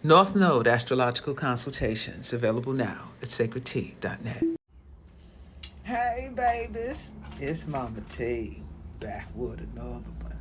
North Node Astrological Consultations, available now at sacredtea.net. Hey, babies. It's MahMah Tea, back with another one.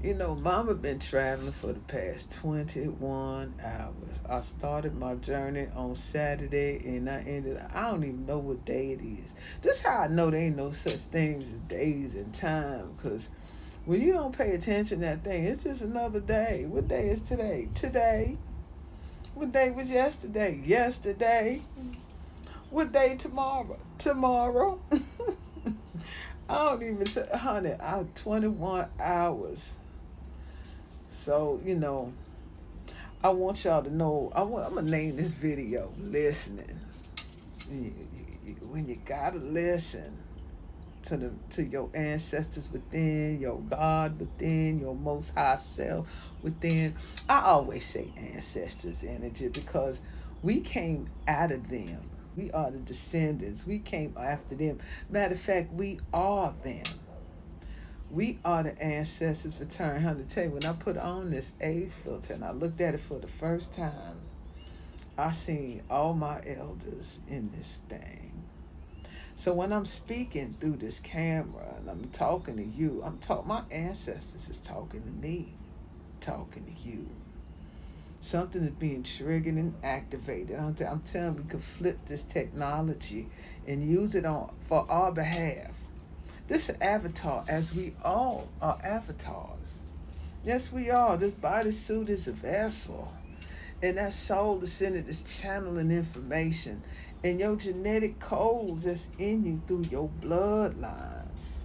You know, Mama been traveling for the past 21 hours. I started my journey on Saturday and I don't even know what day it is. This is how I know there ain't no such things as days and time, because when you don't pay attention to that thing, it's just another day. What day is today? Today. What day was yesterday? Yesterday. What day tomorrow? Tomorrow. I don't even say, honey, 21 hours. So, you know, I want y'all to know, I'm going to name this video Listening. When you got to listen to your ancestors within, your God within, your most high self within. I always say ancestors energy because we came out of them. We are the descendants. We came after them. Matter of fact, we are them. We are the ancestors return. Honey, tell you, when I put on this age filter and I looked at it for the first time, I seen all my elders in this thing. So when I'm speaking through this camera and I'm talking to you, my ancestors is talking to me, talking to you. Something is being triggered and activated. I'm telling you, we could flip this technology and use it for our behalf. This is avatar, as we all are avatars. Yes, we are. This bodysuit is a vessel. And that soul is in it is channeling information. And your genetic codes that's in you through your bloodlines.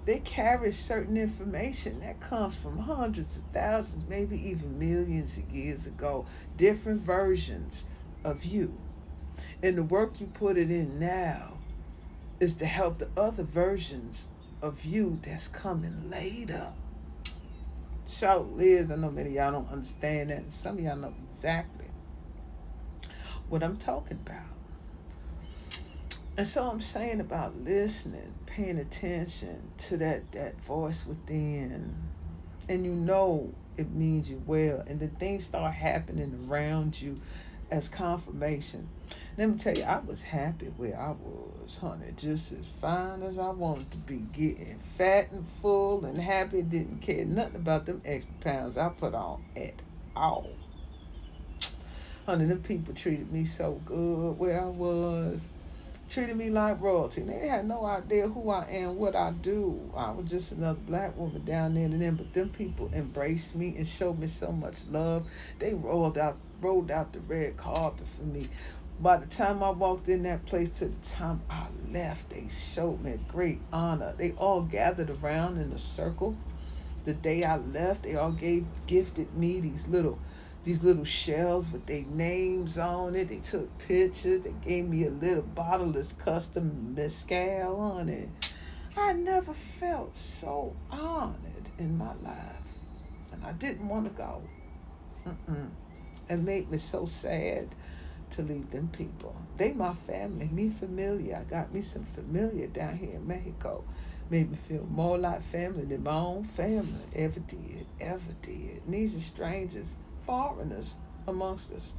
They carry certain information that comes from hundreds of thousands, maybe even millions of years ago. Different versions of you. And the work you put it in now is to help the other versions of you that's coming later. So, Liz, I know many of y'all don't understand that. Some of y'all know exactly what I'm talking about. And so I'm saying about listening, paying attention to that voice within. And you know it means you well. And then things start happening around you as confirmation. Let me tell you, I was happy where I was, honey. Just as fine as I wanted to be. Getting fat and full and happy. Didn't care nothing about them extra pounds I put on at all. Honey, them people treated me so good where I was. Treated me like royalty. They had no idea who I am, what I do. I was just another black woman down there and then, but them people embraced me and showed me so much love. They rolled out the red carpet for me. By the time I walked in that place to the time I left, they showed me great honor. They all gathered around in a circle. The day I left, they all gifted me these little shells with their names on it. They took pictures. They gave me a little bottle that's custom mezcal on it. I never felt so honored in my life. And I didn't want to go. It made me so sad to leave them people. They my family, me familiar. I got me some familiar down here in Mexico. Made me feel more like family than my own family ever did. And these are strangers, foreigners amongst us.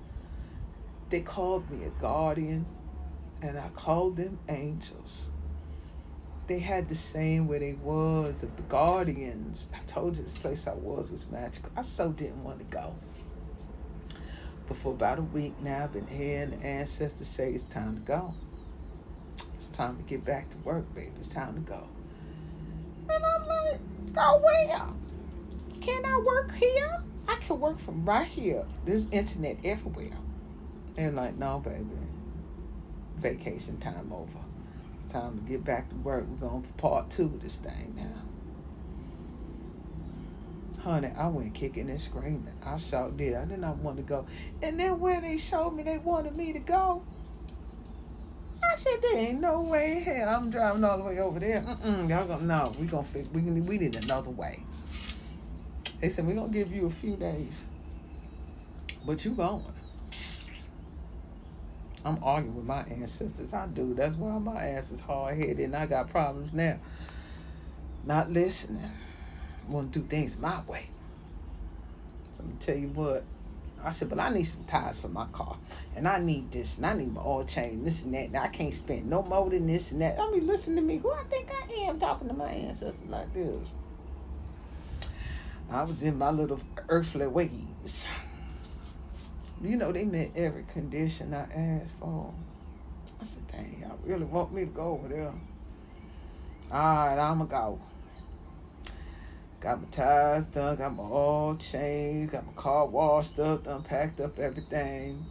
They called me a guardian, and I called them angels. They had the same where they was of the guardians. I told you this place I was magical. I so didn't want to go. But for about a week now, I've been hearing the ancestors say it's time to go. It's time to get back to work, baby. It's time to go. And I'm like, go where? Can I work here? I can work from right here. There's internet everywhere. And like, no, baby. Vacation time over. It's time to get back to work. We're going for part 2 of this thing now. Honey, I went kicking and screaming. I sure did. I did not want to go. And then when they showed me they wanted me to go, I said, there ain't no way. Hell, I'm driving all the way over there. Y'all gonna, no, we gonna fix, we need another way. They said, we're gonna give you a few days. But you going. I'm arguing with my ancestors. I do. That's why my ass is hard-headed and I got problems now. Not listening. Want to do things my way. So I'm going to tell you what. I said, but I need some tires for my car. And I need this. And I need my oil change, this and that. And I can't spend no more than this and that. I mean, listen to me. Who I think I am talking to my ancestors like this? I was in my little earthly ways. You know, they met every condition I asked for. I said, dang, y'all really want me to go over there? All right, I'm going to go. Got my tires done, got my oil changed, got my car washed up, done packed up everything.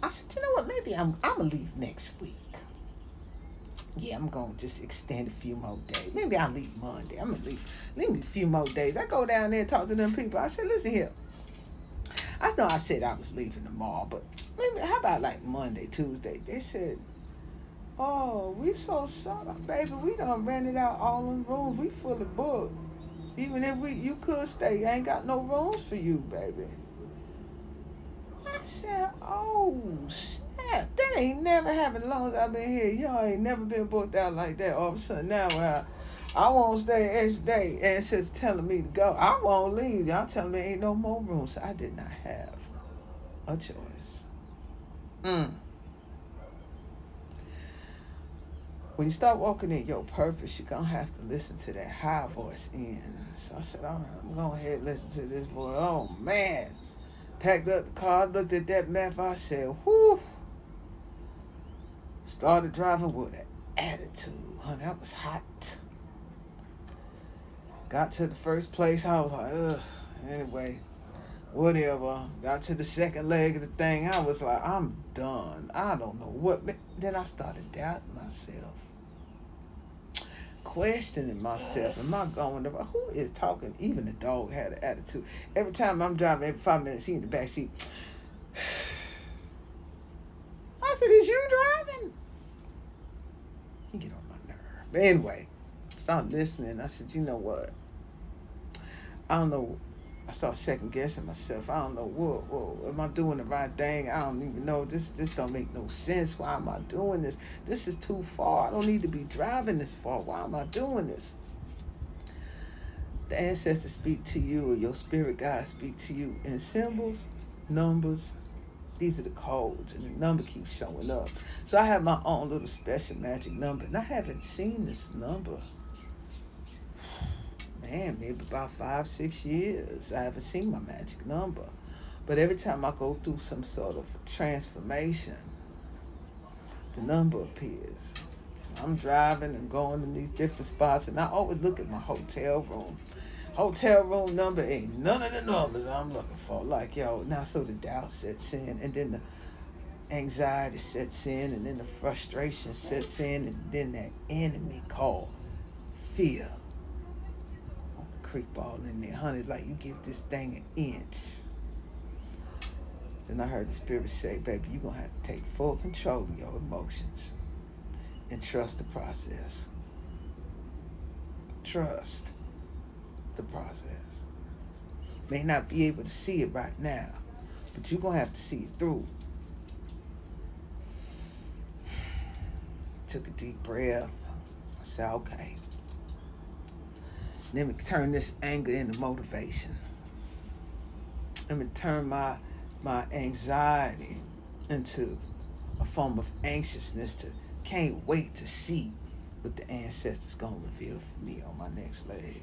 I said, you know what, maybe I'm going to leave next week. Yeah, I'm going to just extend a few more days. Maybe I'll leave Monday. I'm going to leave me a few more days. I go down there and talk to them people. I said, listen here. I know I said I was leaving tomorrow, but maybe how about like Monday, Tuesday? They said, oh, we so sorry, baby. We done rented out all them rooms. We fully booked. Even if you could stay, I ain't got no rooms for you, baby. I said, oh, snap. That ain't never happened as long as I've been here. Y'all ain't never been booked out like that. All of a sudden now, I won't stay extra day. And since telling me to go, I won't leave. Y'all telling me ain't no more rooms. So I did not have a choice. When you start walking in your purpose, you're going to have to listen to that high voice in. So I said, all right, I'm going ahead and listen to this voice. Oh, man. Packed up the car, looked at that map. I said, whew. Started driving with an attitude. Honey, that was hot. Got to the first place. I was like, ugh. Anyway, whatever. Got to the second leg of the thing. I was like, I'm done. I don't know what. Then I started doubting myself. Questioning myself. Am I going to? Who is talking? Even the dog had an attitude. Every time I'm driving, every 5 minutes, he in the back seat. I said, is you driving? He get on my nerve. But anyway, started listening. I said, you know what? I don't know. I start second guessing myself. I don't know what am I doing the right thing? I don't even know. This don't make no sense. Why am I doing this? This is too far. I don't need to be driving this far. Why am I doing this? The ancestors speak to you, or your spirit guides speak to you in symbols, numbers. These are the codes, and the number keeps showing up. So I have my own little special magic number, and I haven't seen this number. Man, maybe about 5-6 years. I haven't seen my magic number. But every time I go through some sort of transformation, the number appears. I'm driving and going in these different spots, and I always look at my hotel room. Hotel room number ain't none of the numbers I'm looking for. Like, yo, now so the doubt sets in, and then the anxiety sets in, and then the frustration sets in, and then that enemy called fear. Creek ball in there, honey, like you give this thing an inch. Then I heard the spirit say, baby, you're going to have to take full control of your emotions and trust the process. Trust the process. May not be able to see it right now, but you're going to have to see it through. Took a deep breath. I said, okay. Let me turn this anger into motivation. Let me turn my anxiety into a form of anxiousness to can't wait to see what the ancestors gonna reveal for me on my next leg,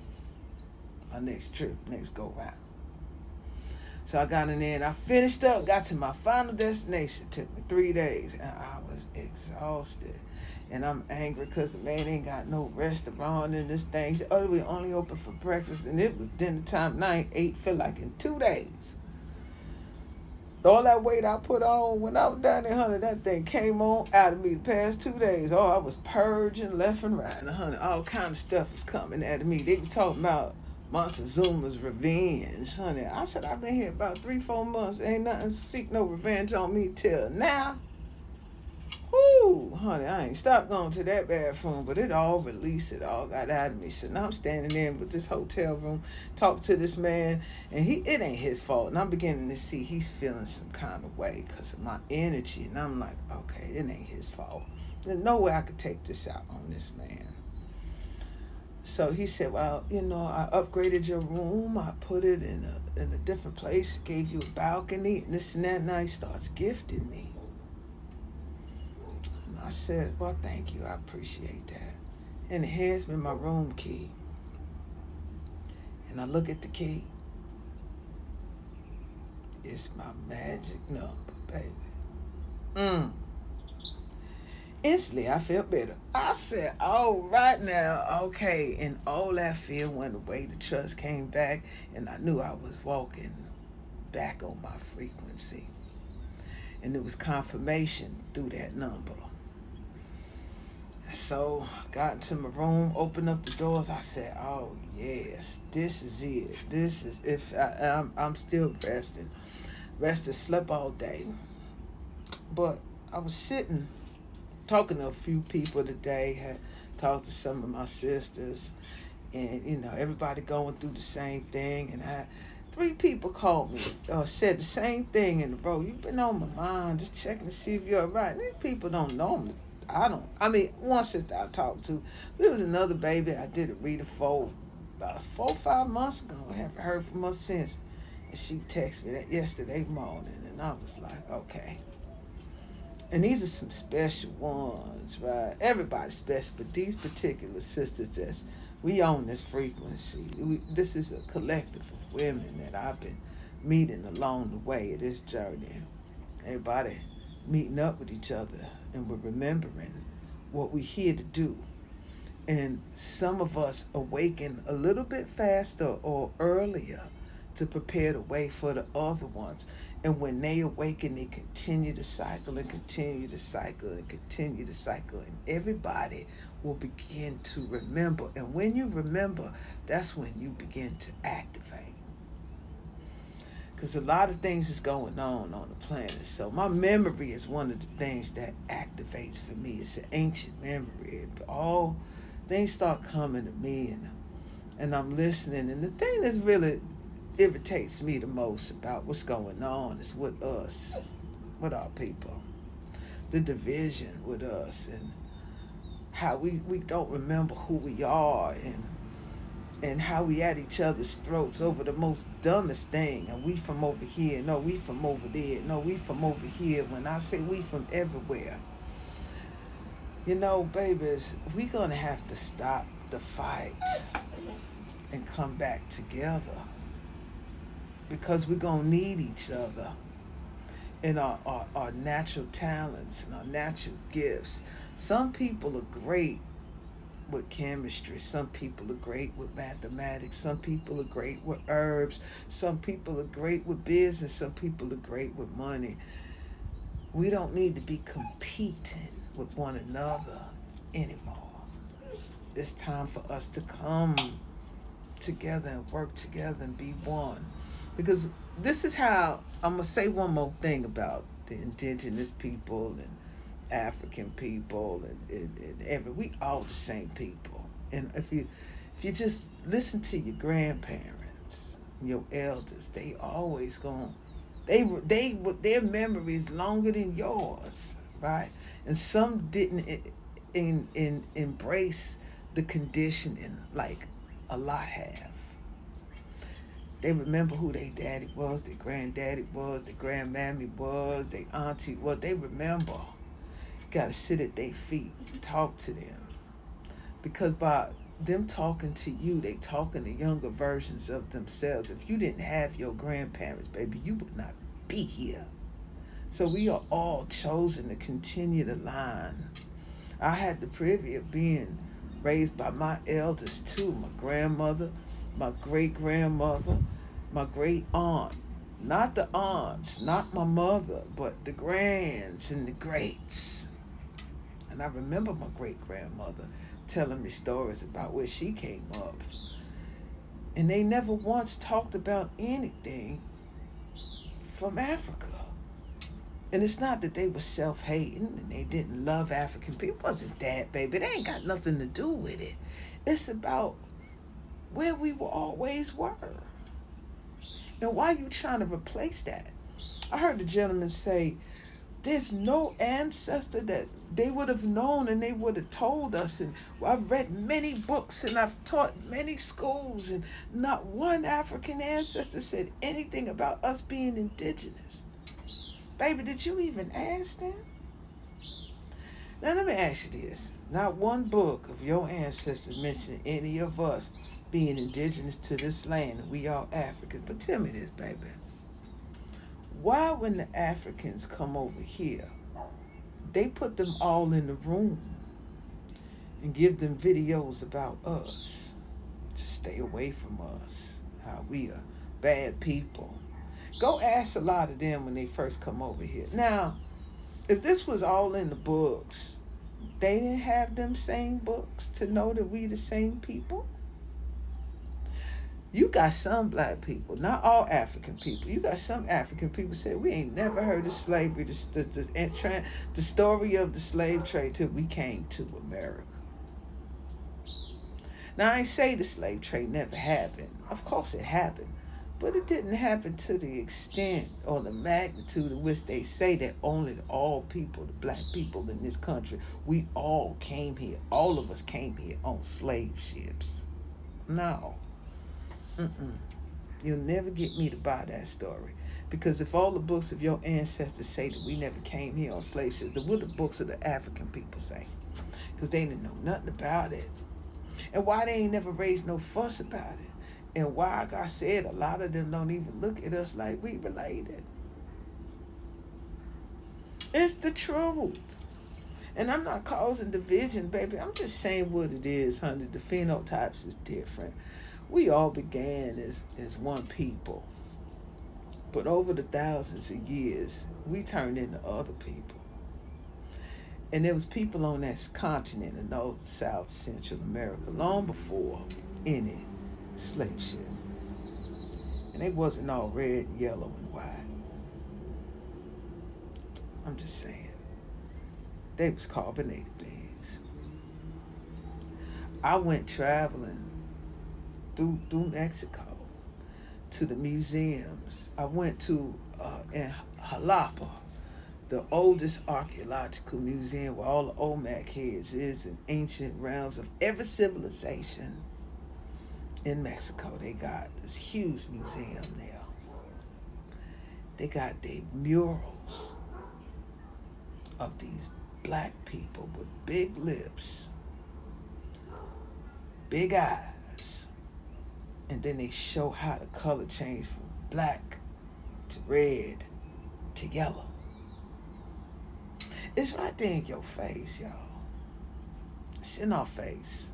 my next trip, next go round. So I got in there and I finished up, got to my final destination. It took me 3 days and I was exhausted. And I'm angry because the man ain't got no restaurant in this thing. He said, oh, we only open for breakfast. And it was dinner time, and I ain't ate, feel like in 2 days. All that weight I put on, when I was down there, honey, that thing came on out of me the past 2 days. Oh, I was purging left and right. And, honey, all kind of stuff was coming at me. They were talking about Montezuma's revenge, honey. I said, I've been here about 3-4 months. Ain't nothing to seek no revenge on me till now. Whoo, honey, I ain't stopped going to that bathroom, but it all released, it all got out of me. So now I'm standing there with this hotel room, talk to this man, and it ain't his fault. And I'm beginning to see he's feeling some kind of way because of my energy. And I'm like, okay, it ain't his fault. There's no way I could take this out on this man. So he said, well, I upgraded your room. I put it in a different place, gave you a balcony, and this and that. Now he starts gifting me. And I said, well, thank you. I appreciate that. And he hands me my room key. And I look at the key. It's my magic number, baby. Instantly, I felt better. I said, oh, right now, okay. And all that fear went away. The trust came back, and I knew I was walking back on my frequency. And it was confirmation through that number. So, got into my room, opened up the doors. I said, oh, yes, this is it. This is, if I'm still resting. Rested, slept all day. But I was sitting, talking to a few people today, had talked to some of my sisters, and, everybody going through the same thing. And 3 people called me, said the same thing in the row. You've been on my mind, just checking to see if you're all right. And these people don't know me. One sister I talked to, there was another baby I did a reader for about 4 or 5 months ago. I haven't heard from her since. And she texted me that yesterday morning, and I was like, okay. And these are some special ones, right? Everybody's special, but these particular sisters, we own this frequency. This is a collective of women that I've been meeting along the way of this journey. Everybody meeting up with each other, and we're remembering what we're here to do. And some of us awaken a little bit faster or earlier to prepare the way for the other ones. And when they awaken, they continue to cycle and continue to cycle and continue to cycle. And everybody will begin to remember. And when you remember, that's when you begin to activate. Because a lot of things is going on the planet. So my memory is one of the things that activates for me. It's an ancient memory. All things start coming to me, and I'm listening. And the thing that's really irritates me the most about what's going on is with us, with our people. The division with us, and how we don't remember who we are, and how we at each other's throats over the most dumbest thing. And we from over here, no, we from over there, no, we from over here. When I say we from everywhere, babies, we gonna have to stop the fight and come back together, because we're gonna need each other and our natural talents and our natural gifts. Some people are great with chemistry. Some people are great with mathematics. Some people are great with herbs. Some people are great with business. Some people are great with money. We don't need to be competing with one another anymore. It's time for us to come together and work together and be one. Because this is how, I'm going to say one more thing about the indigenous people and African people, and we all the same people. And if you just listen to your grandparents, your elders, they always their memory is longer than yours, right? And some didn't embrace the conditioning like a lot have. They remember who their daddy was, their granddaddy was, their grandmammy was, their auntie was. They remember. Got to sit at their feet, talk to them. Because by them talking to you, they talking to younger versions of themselves. If you didn't have your grandparents, baby, you would not be here. So we are all chosen to continue the line. I had the privilege of being raised by my elders too, my grandmother, my great-grandmother, my great-aunt. Not the aunts, not my mother, but the grands and the greats. And I remember my great-grandmother telling me stories about where she came up. And they never once talked about anything from Africa. And it's not that they were self-hating and they didn't love African people. It wasn't that, baby. They ain't got nothing to do with it. It's about where we always were. And why are you trying to replace that? I heard the gentleman say there's no ancestor that they would have known and they would have told us. And I've read many books and I've taught many schools, and not one African ancestor said anything about us being indigenous. Baby, did you even ask them? Now let me ask you this. Not one book of your ancestors mentioned any of us being indigenous to this land. We are Africans. But tell me this, baby. Why, when the Africans come over here, they put them all in the room and give them videos about us to stay away from us, how we are bad people? Go ask a lot of them when they first come over here. Now, if this was all in the books, they didn't have them same books to know that we the same people? You got some black people, not all African people. You got some African people say, we ain't never heard of slavery, the story of the slave trade till we came to America. Now, I ain't say the slave trade never happened. Of course it happened. But it didn't happen to the extent or the magnitude in which they say that only all people, the black people in this country, we all came here. All of us came here on slave ships. No. You'll never get me to buy that story. Because if all the books of your ancestors say that we never came here on slave ships, then what do the books of the African people say? Because they didn't know nothing about it. And why they ain't never raised no fuss about it. And why, like I said, a lot of them don't even look at us like we related. It's the truth. And I'm not causing division, baby. I'm just saying what it is, honey. The phenotypes is different. We all began as one people. But over the thousands of years, we turned into other people. And there was people on that continent in North, South, Central America long before any slave ship. And they wasn't all red, yellow, and white. I'm just saying. They was carbonated beings. I went traveling through Mexico to the museums. I went to in Jalapa, the oldest archaeological museum where all the Olmec heads is in ancient realms of every civilization in Mexico. They got this huge museum there. They got the murals of these black people with big lips, big eyes, and then they show how the color changed from black to red to yellow. It's right there in your face, y'all. It's in our face.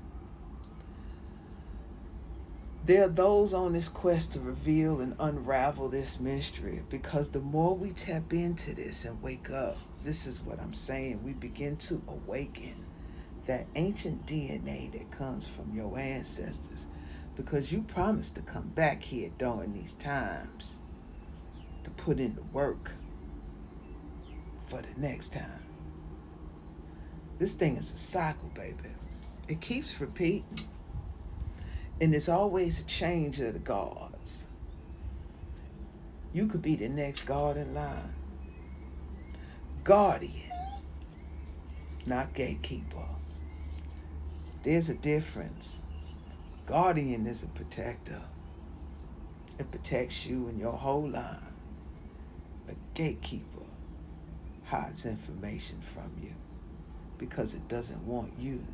There are those on this quest to reveal and unravel this mystery, because the more we tap into this and wake up, this is what I'm saying, we begin to awaken that ancient DNA that comes from your ancestors, because you promised to come back here during these times to put in the work for the next time. This thing is a cycle, baby. It keeps repeating. And there's always a change of the guards. You could be the next guard in line. Guardian, not gatekeeper. There's a difference. A guardian is a protector. It protects you and your whole line. A gatekeeper hides information from you because it doesn't want you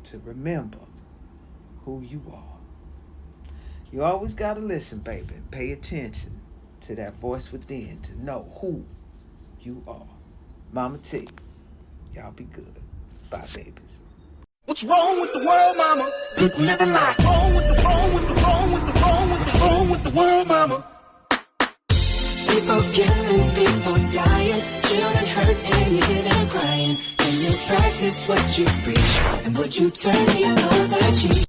to remember who you are. You always got to listen, baby. Pay attention to that voice within to know who you are. MahMah Tea. Y'all be good. Bye, babies. What's wrong with the world, mama? People living like wrong with the wrong with the wrong with the wrong with the wrong with the world, mama. People killing, people dying, children hurt and you hear them crying. And you practice what you preach, and would you turn the other cheek?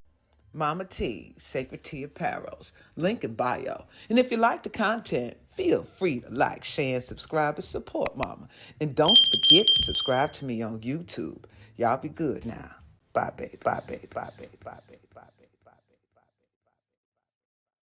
MahMah Tea, Sacred Tea Apparels, link in bio. And if you like the content, feel free to like, share, and subscribe and support Mama. And don't forget to subscribe to me on YouTube. Y'all be good now. Bye, babe. Bye, babe. Bye, babe. Bye, babe.